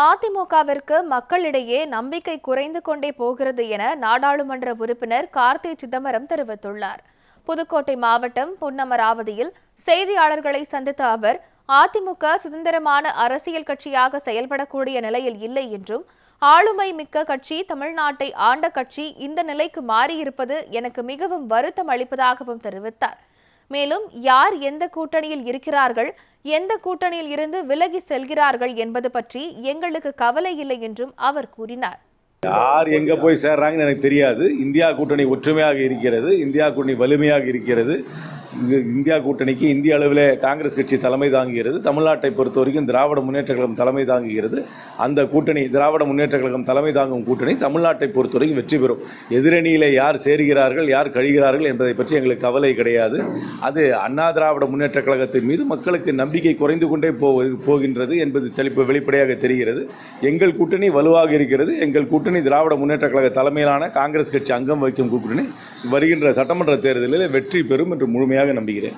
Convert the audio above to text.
அதிமுகவிற்கு மக்களிடையே நம்பிக்கை குறைந்து கொண்டே போகிறது என நாடாளுமன்ற உறுப்பினர் கார்த்தி சிதம்பரம் தெரிவித்துள்ளார். புதுக்கோட்டை மாவட்டம் பொன்னமராவதியில் செய்தியாளர்களை சந்தித்த அவர், அதிமுக சுதந்திரமான அரசியல் கட்சியாக செயல்படக்கூடிய நிலையில் இல்லை என்றும், ஆளுமை மிக்க கட்சி, தமிழ்நாட்டை ஆண்ட கட்சி இந்த நிலைக்கு மாறியிருப்பது எனக்கு மிகவும் வருத்தம் அளிப்பதாகவும் தெரிவித்தார். மேலும் யார் எந்த கூட்டணியில் இருக்கிறார்கள், எந்த கூட்டணியில் இருந்து விலகி செல்கிறார்கள் என்பது பற்றி எங்களுக்கு கவலை இல்லை என்றும் அவர் கூறினார். யார் எங்க போய் சேர்றாங்கன்னு எனக்கு தெரியாது. இந்தியா கூட்டணி ஒற்றுமையாக இருக்கிறது, இந்தியா கூட்டணி வலிமையாக இருக்கிறது. இந்தியா கூட்டணிக்கு இந்திய அளவில் காங்கிரஸ் கட்சி தலைமை தாங்குகிறது. தமிழ்நாட்டை பொறுத்த வரைக்கும் திராவிட முன்னேற்ற கழகம் தலைமை தாங்குகிறது. அந்த கூட்டணி, திராவிட முன்னேற்ற கழகம் தலைமை தாங்கும் கூட்டணி தமிழ்நாட்டை பொறுத்த வரைக்கும் வெற்றி பெறும். எதிரணியில் யார் சேர்கிறார்கள், யார் கழிகிறார்கள் என்பதை பற்றி எங்களுக்கு கவலை கிடையாது. அது அண்ணா திராவிட முன்னேற்ற கழகத்தின் மீது மக்களுக்கு நம்பிக்கை குறைந்து கொண்டே போகின்றது என்பது வெளிப்படையாக தெரிகிறது. எங்கள் கூட்டணி வலுவாக இருக்கிறது. எங்கள் கூட்டணி திராவிட முன்னேற்ற கழக தலைமையிலான காங்கிரஸ் கட்சி அங்கம் வகிக்கும் கூட்டணி வருகின்ற சட்டமன்ற தேர்தலில் வெற்றி பெறும் என்று முழுமையாக நம்புகிறேன்.